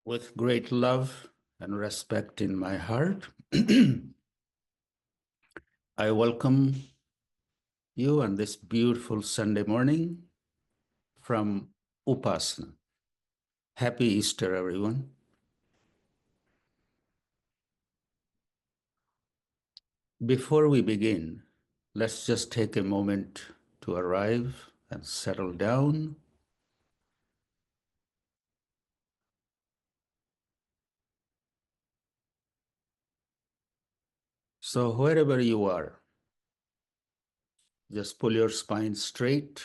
With great love and respect in my heart, I welcome you on this beautiful Sunday morning from Upasana. Happy Easter, everyone. Before we begin, let's just take a moment to arrive and settle down. So, wherever you are, just pull your spine straight,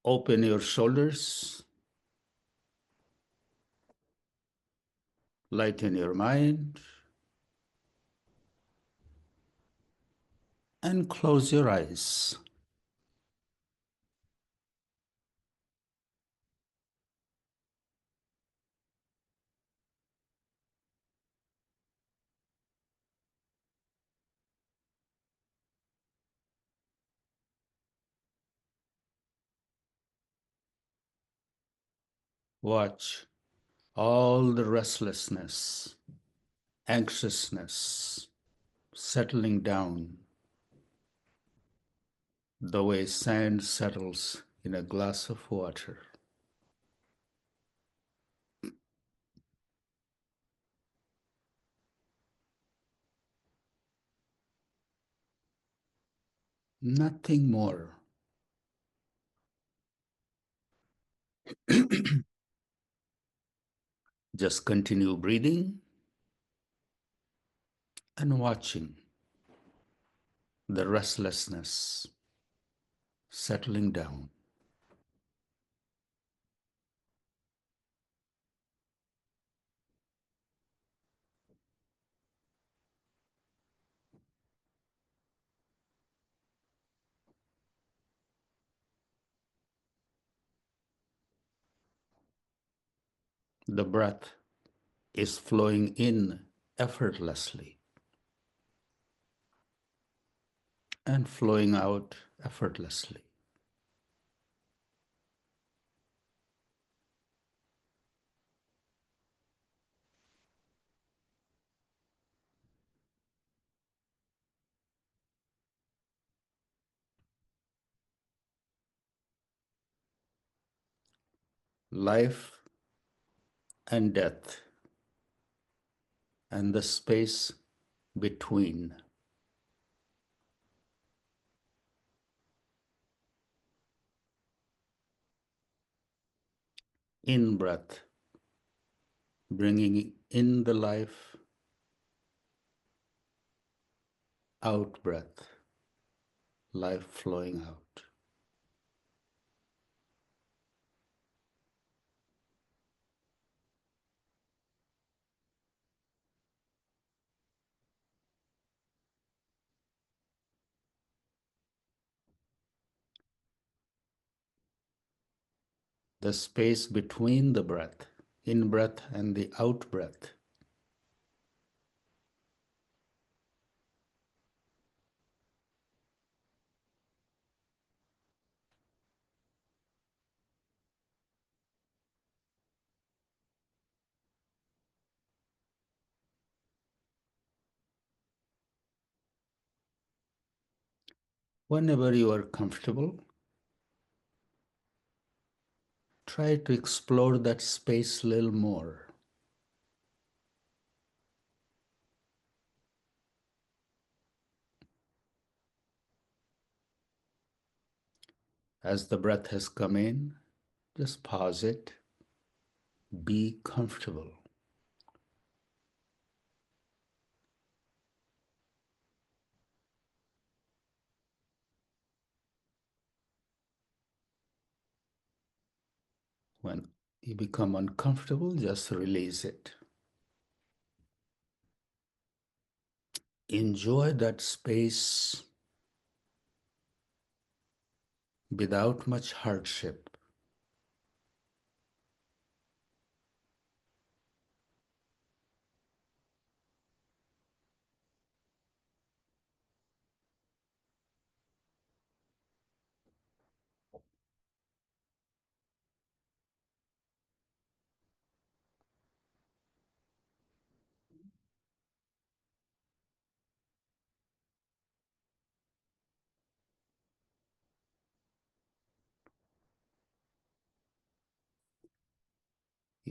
open your shoulders, lighten your mind, and close your eyes. Watch all the restlessness, anxiousness settling down the way sand settles in a glass of water. Nothing more. Just continue breathing and watching the restlessness settling down. The breath is flowing in effortlessly and flowing out effortlessly. Life and death and the space between. In breath, bringing in the life, out breath, life flowing out. The space between the breath, in breath and the out breath. Whenever you are comfortable, try to explore that space a little more. As the breath has come in, just pause it. Be comfortable. When you become uncomfortable, just release it. Enjoy that space without much hardship.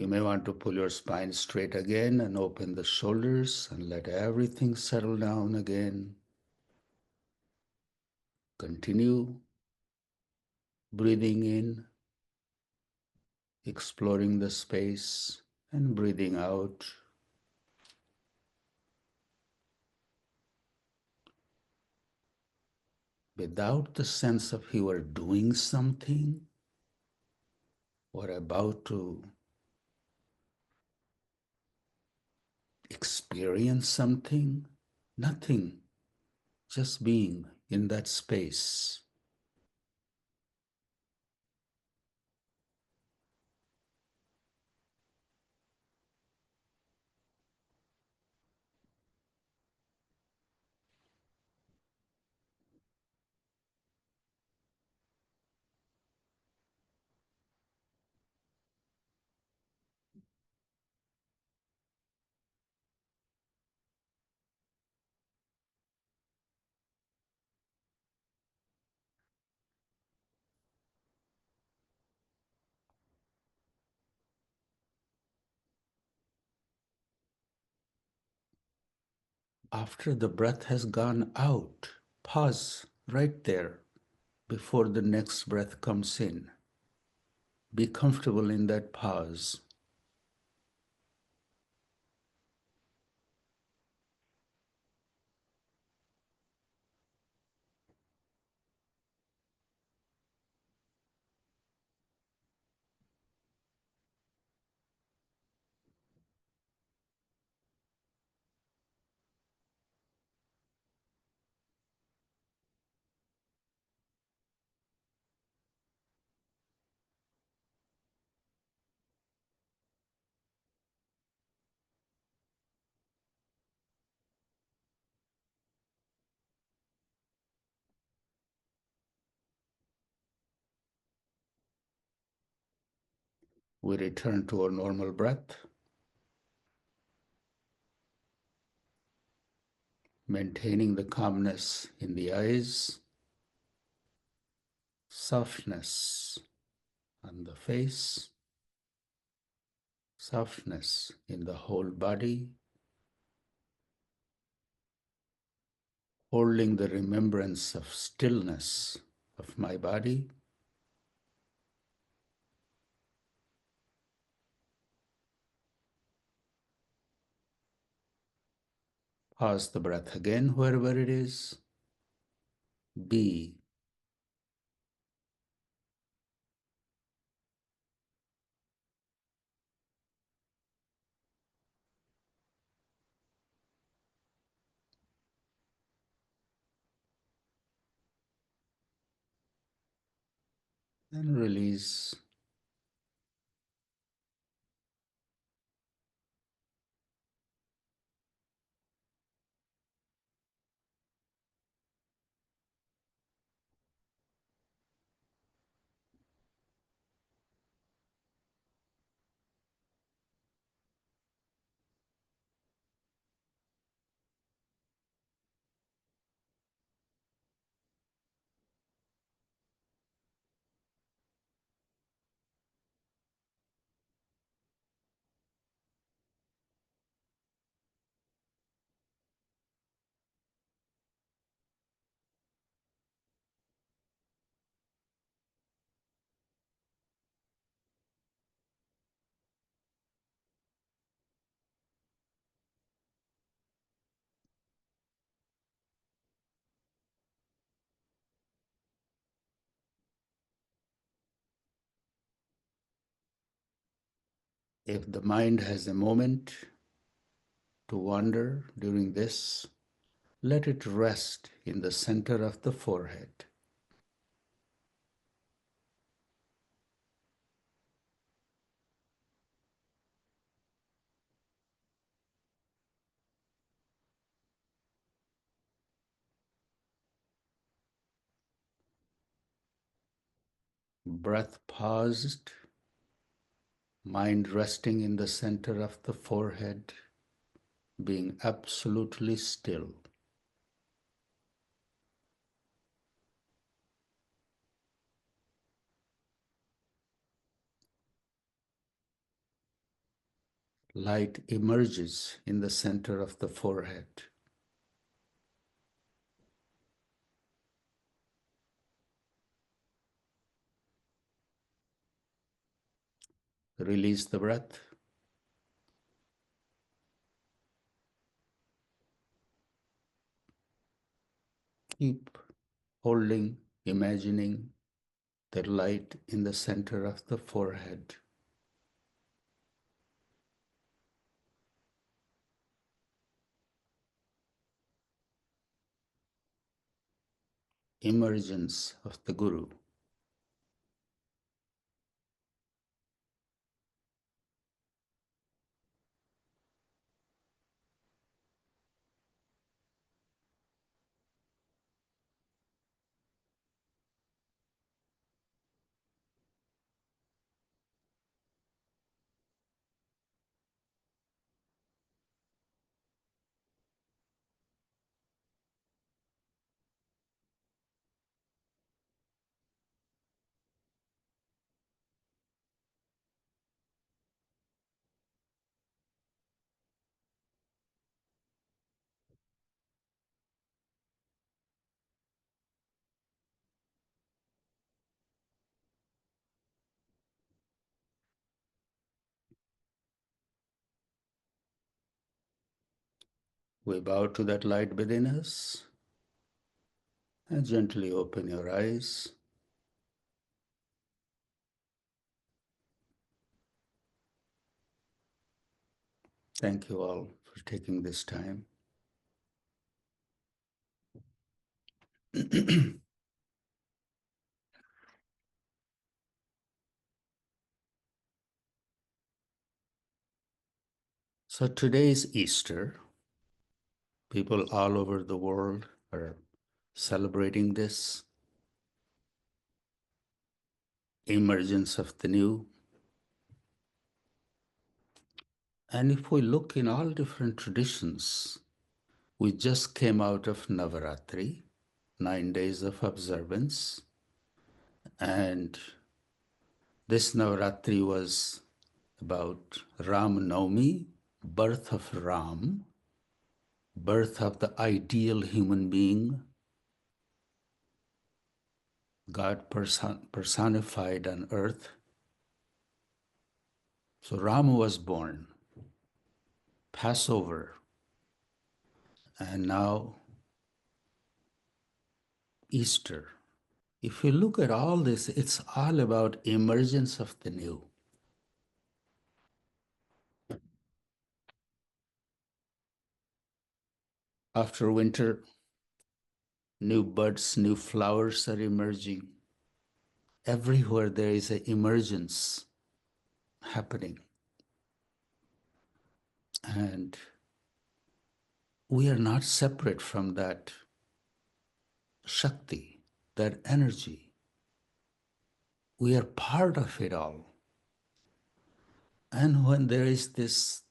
You may want to pull your spine straight again and open the shoulders and let everything settle down again. Continue breathing in, exploring the space, and breathing out. Without the sense of you are doing something or about to experience something, nothing, just being in that space. After the breath has gone out, pause right there before the next breath comes in. Be comfortable in that pause. We return to our normal breath, maintaining the calmness in the eyes, softness on the face, softness in the whole body, holding the remembrance of stillness of my body. Pause the breath again wherever it is. Be. And release. If the mind has a moment to wander during this, let it rest in the center of the forehead. Breath paused, mind resting in the center of the forehead, being absolutely still. light emerges in the center of the forehead. Release the breath. Keep holding, imagining the light in the center of the forehead. Emergence of the Guru. We bow to that light within us and gently open your eyes. Thank you all for taking this time. So today is Easter. People all over the world are celebrating this emergence of the new. And if we look in all different traditions, we just came out of Navaratri, 9 days of observance. And this Navaratri was about Ram Navami, birth of Ram, birth of the ideal human being, God personified on earth. So Ram was born, Passover, and now Easter. If you look at all this, it's all about emergence of the new. After winter, new buds, new flowers are emerging. Everywhere there is an emergence happening. And we are not separate from that Shakti, that energy. We are part of it all. And when there is this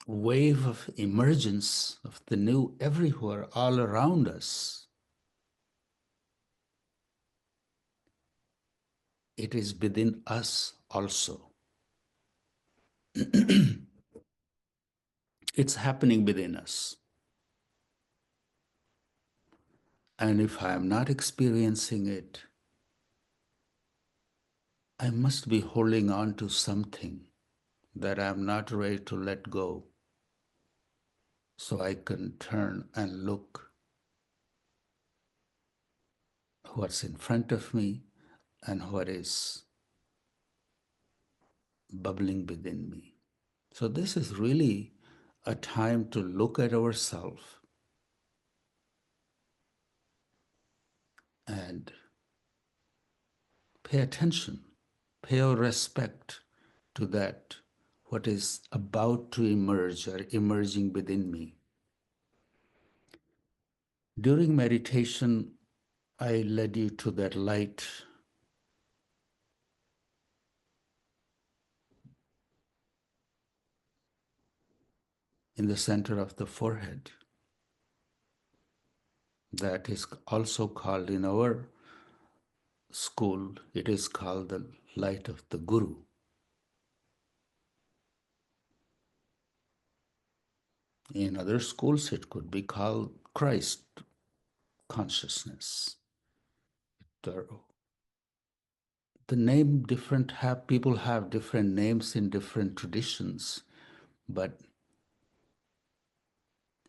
wave of emergence of the new everywhere, all around us, it is within us also. It's happening within us. And if I am not experiencing it, I must be holding on to something that I am not ready to let go, so I can turn and look what's in front of me and what is bubbling within me. So this is really a time to look at ourselves and pay attention, pay our respect to that, what is about to emerge or emerging within me. During meditation, I led you to that light in the center of the forehead. That is also called, in our school, it is called the light of the Guru. In other schools, it could be called Christ consciousness. The, the name different have people have different names in different traditions, but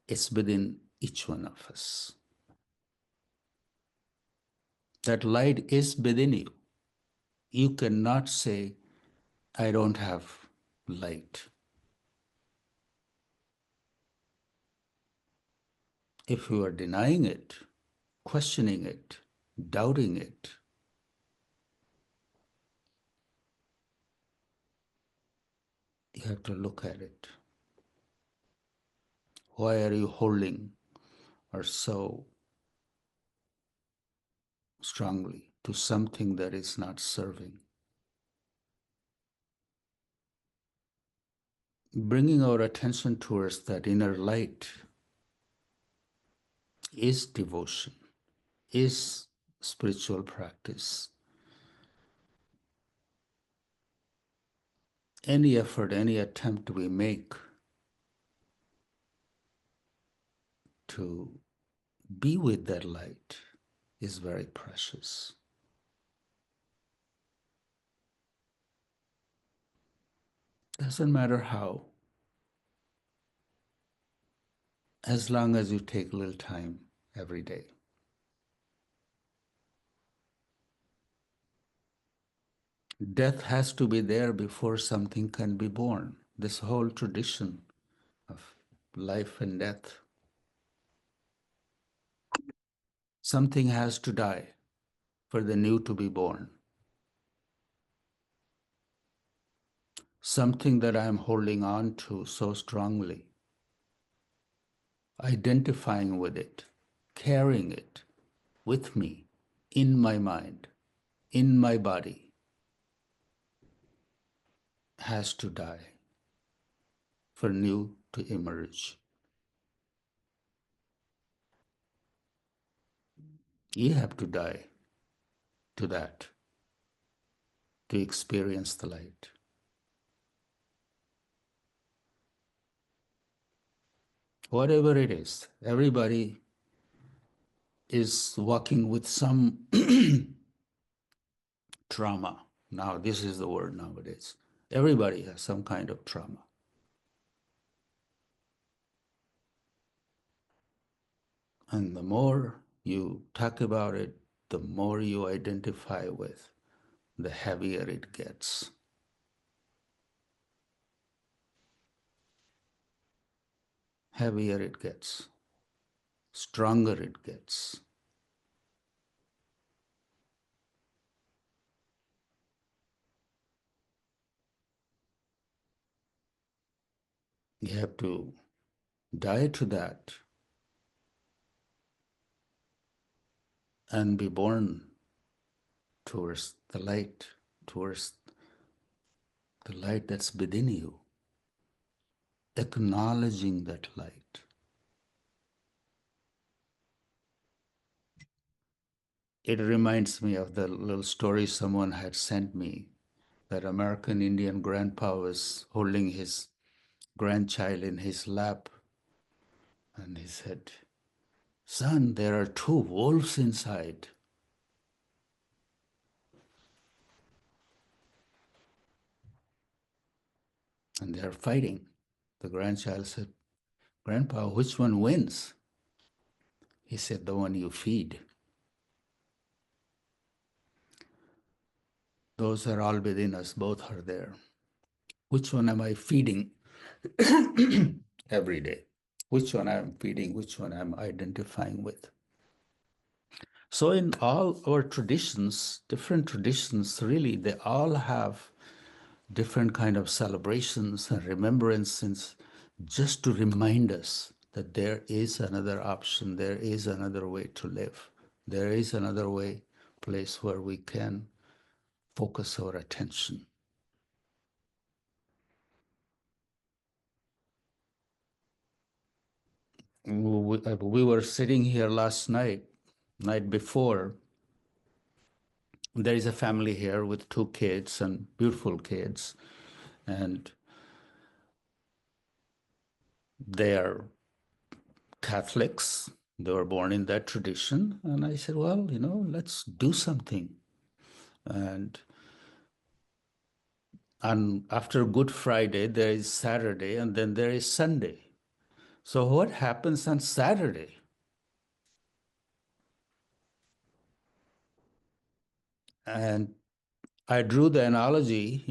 it's within each one of us. That light is within you. You cannot say, I don't have light. If you are denying it, questioning it, doubting it, you have to look at it. Why are you holding or so strongly to something that is not serving? Bringing our attention towards that inner light is devotion, is spiritual practice. Any effort, any attempt we make to be with that light is very precious. Doesn't matter how, as long as you take a little time every day. Death has to be there before something can be born. This whole tradition of life and death. Something has to die for the new to be born. Something that I'm holding on to so strongly, identifying with it, carrying it with me, in my mind, in my body, has to die for new to emerge. You have to die to that to experience the light. Whatever it is, everybody is walking with some trauma. Now, this is the word nowadays. Everybody has some kind of trauma. And the more you talk about it, the more you identify with, the heavier it gets. Heavier it gets, stronger it gets. You have to die to that and be born towards the light, towards the light that's within you, acknowledging that light. It reminds me of the little story someone had sent me. That American Indian grandpa was holding his grandchild in his lap, and he said, "Son, there are two wolves inside, and they're fighting." The grandchild said, "Grandpa, which one wins?" He said, "The one you feed. Those are all within us, both are there. Which one am I feeding every day? Which one I'm feeding, which one I'm identifying with?" So in all our traditions, different traditions, really, they all have different kind of celebrations and remembrances just to remind us that there is another option, there is another way to live, there is another way, place where we can focus our attention. We were sitting here last night before. There is a family here with two kids and beautiful kids, and They are Catholics. They were born in that tradition. And I said, well, let's do something. And after Good Friday, there is Saturday, and then there is Sunday. So what happens on Saturday? And I drew the analogy,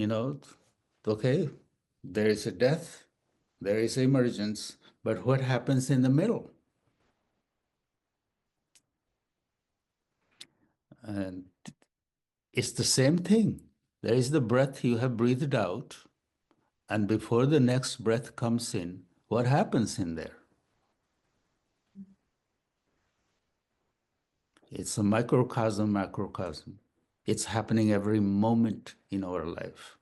okay, there is a death, there is emergence, but what happens in the middle? And it's the same thing. There is the breath you have breathed out, and before the next breath comes in, what happens in there? It's a microcosm, macrocosm. It's happening every moment in our life.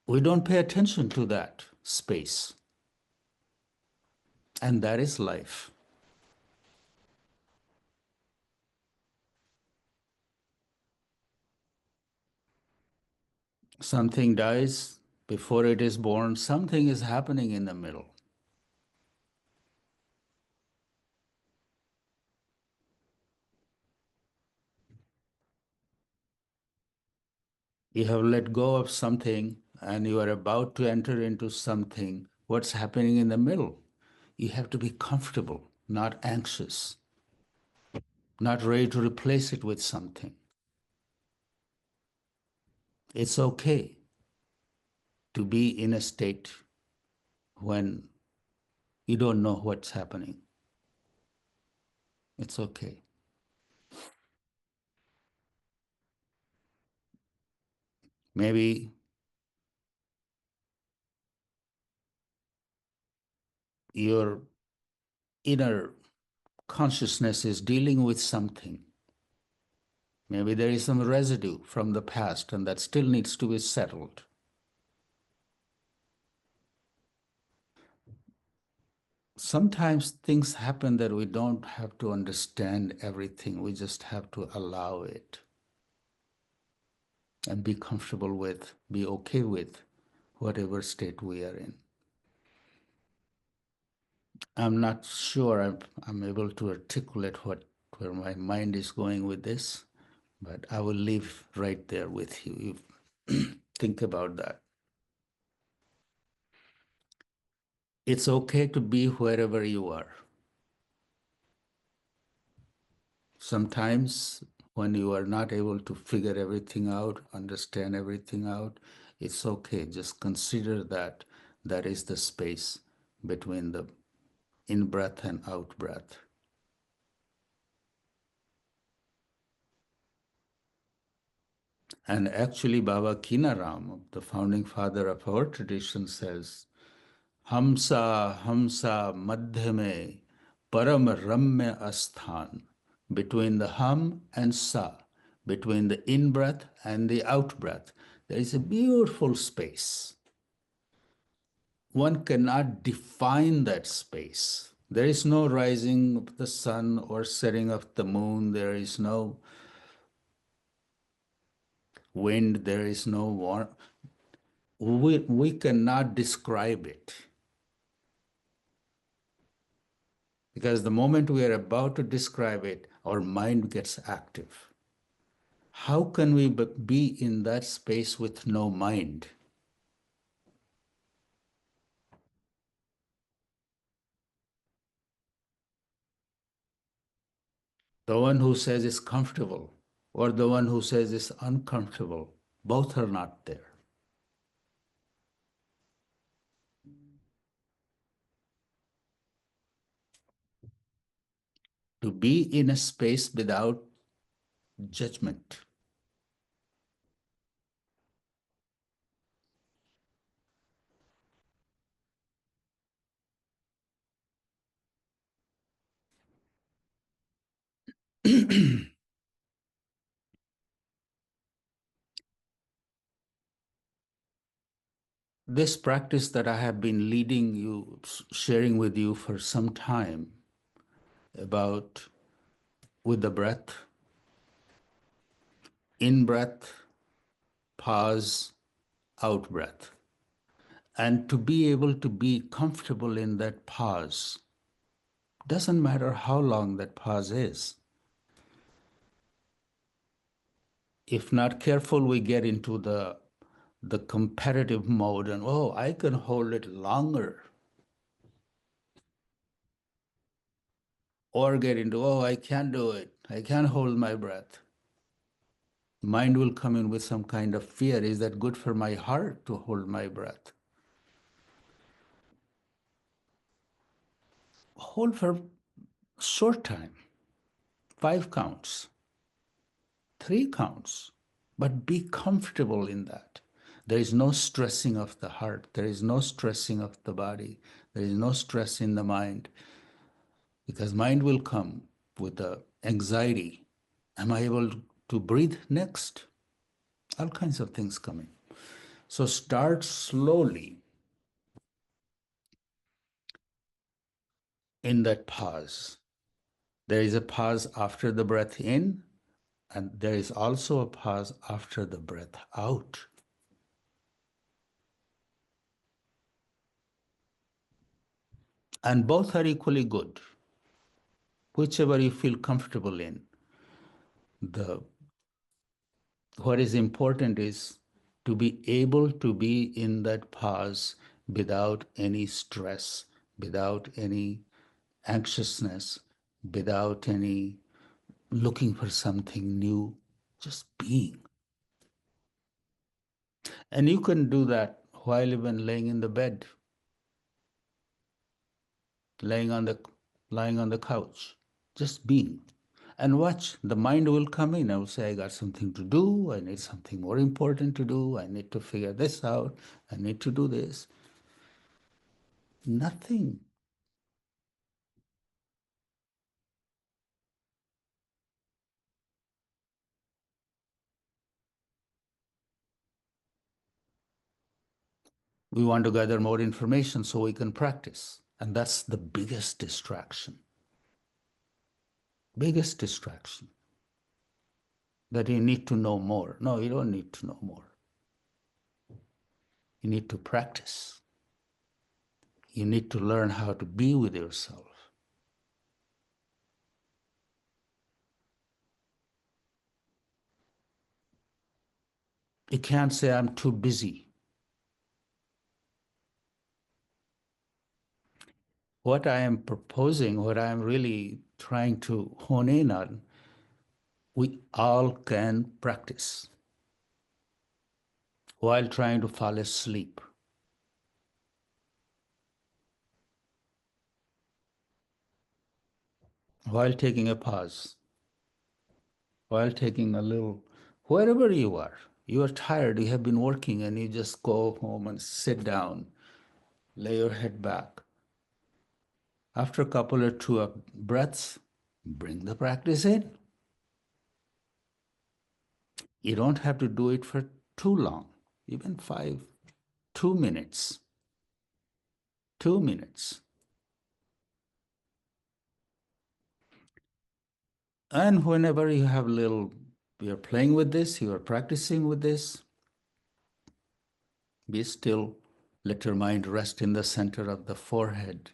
We don't pay attention to that space, and that is life. Something dies before it is born, something is happening in the middle. You have let go of something and you are about to enter into something. What's happening in the middle? You have to be comfortable, not anxious, not ready to replace it with something. It's okay to be in a state when you don't know what's happening. It's okay. Maybe your inner consciousness is dealing with something. Maybe there is some residue from the past and that still needs to be settled. Sometimes things happen that we don't have to understand everything. We just have to allow it and be comfortable with, be okay with whatever state we are in. I'm not sure I'm able to articulate where my mind is going with this, but I will leave right there with you. You think about that. It's okay to be wherever you are. Sometimes when you are not able to figure everything out, understand everything out, it's okay. Just consider that that is the space between the in breath and out breath. And actually, Baba Kinaram, the founding father of our tradition, says, Hamsa, Hamsa, Madhyame, Param Ramya Asthan, between the hum and sa, between the in breath and the out breath, there is a beautiful space. One cannot define that space. There is no rising of the sun or setting of the moon. There is no wind. There is no warmth. We cannot describe it. Because the moment we are about to describe it, our mind gets active. How can we be in that space with no mind? The one who says it's comfortable or the one who says it's uncomfortable, both are not there. To be in a space without judgment. This practice that I have been leading you, sharing with you for some time about with the breath, in breath, pause, out breath. And to be able to be comfortable in that pause, doesn't matter how long that pause is. If not careful, we get into the competitive mode and, oh, I can hold it longer. Or get into, oh, I can't do it. I can't hold my breath. Mind will come in with some kind of fear. Is that good for my heart to hold my breath? Hold for short time, 5 counts, 3 counts, but be comfortable in that. There is no stressing of the heart. There is no stressing of the body. There is no stress in the mind, because mind will come with the anxiety. Am I able to breathe next? All kinds of things coming. So start slowly in that pause. There is a pause after the breath in, and there is also a pause after the breath out. And both are equally good, whichever you feel comfortable in. The what is important is to be able to be in that pause without any stress, without any anxiousness, without any looking for something new, just being. And you can do that while even laying in the bed, laying on the lying on the couch, just being. And watch, the mind will come in. I will say, I got something to do. I need something more important to do. I need to figure this out. I need to do this. Nothing. We want to gather more information so we can practice. And that's the biggest distraction. Biggest distraction. That you need to know more. No, you don't need to know more. You need to practice. You need to learn how to be with yourself. You can't say, I'm too busy. What I am proposing, what I am really trying to hone in on, we all can practice while trying to fall asleep, while taking a pause, while taking a little, wherever you are tired, you have been working, and you just go home and sit down, lay your head back. After a couple or two of breaths, bring the practice in. You don't have to do it for too long, even 2 minutes, 2 minutes. And whenever you have you're playing with this, you're practicing with this, be still. Let your mind rest in the center of the forehead.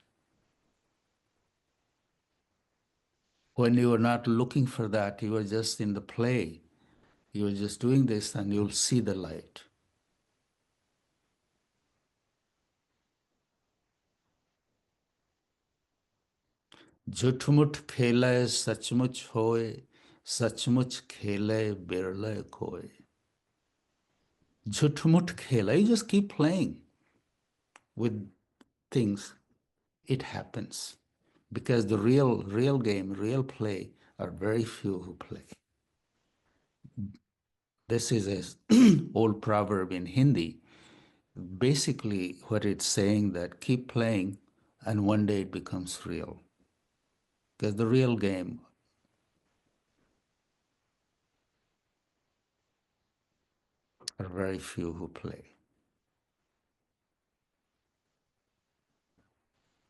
When you are not looking for that, you are just in the play. You are just doing this, and you'll see the light. झूठमुठ खेलय सचमुच होय, सचमुच खेलय बिरलय खोय. Jhutmut khela. You just keep playing with things. It happens. Because the real game, real play, are very few who play. This is an old proverb in Hindi. Basically, what it's saying that keep playing, and one day it becomes real. Because the real game are very few who play.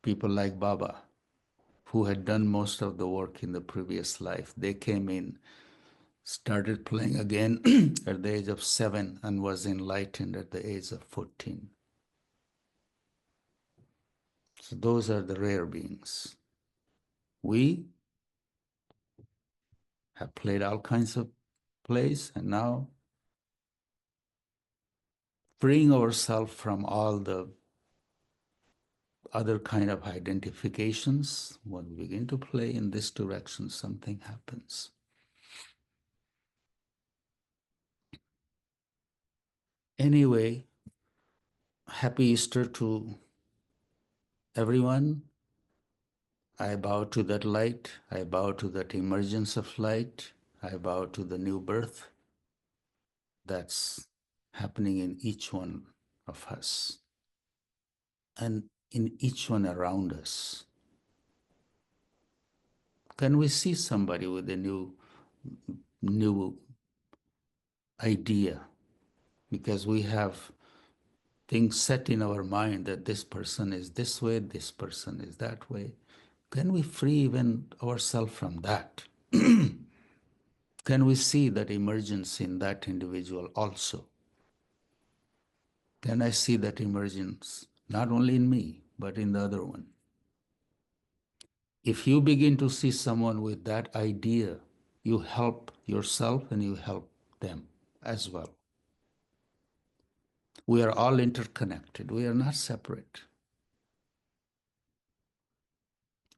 People like Baba, who had done most of the work in the previous life, they came in, started playing again at the age of 7, and was enlightened at the age of 14. So those are the rare beings. We have played all kinds of plays, and now freeing ourselves from all the other kind of identifications, when we begin to play in this direction, something happens. Anyway, happy Easter to everyone. I bow to that light. I bow to that emergence of light. I bow to the new birth that's happening in each one of us and in each one around us. Can we see somebody with a new idea? Because we have things set in our mind that this person is this way, this person is that way. Can we free even ourselves from that? Can we see that emergence in that individual also? Can I see that emergence not only in me, but in the other one? If you begin to see someone with that idea, you help yourself and you help them as well. We are all interconnected. We are not separate.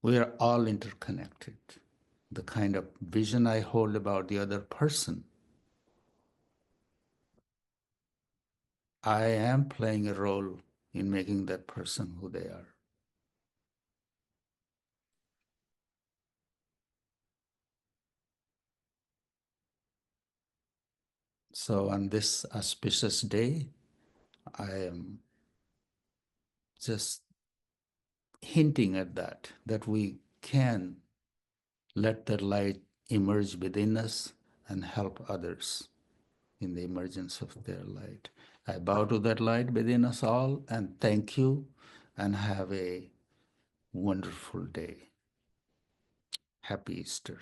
We are all interconnected. The kind of vision I hold about the other person, I am playing a role in making that person who they are. So on this auspicious day, I am just hinting at that we can let that light emerge within us and help others in the emergence of their light. I bow to that light within us all and thank you and have a wonderful day. Happy Easter.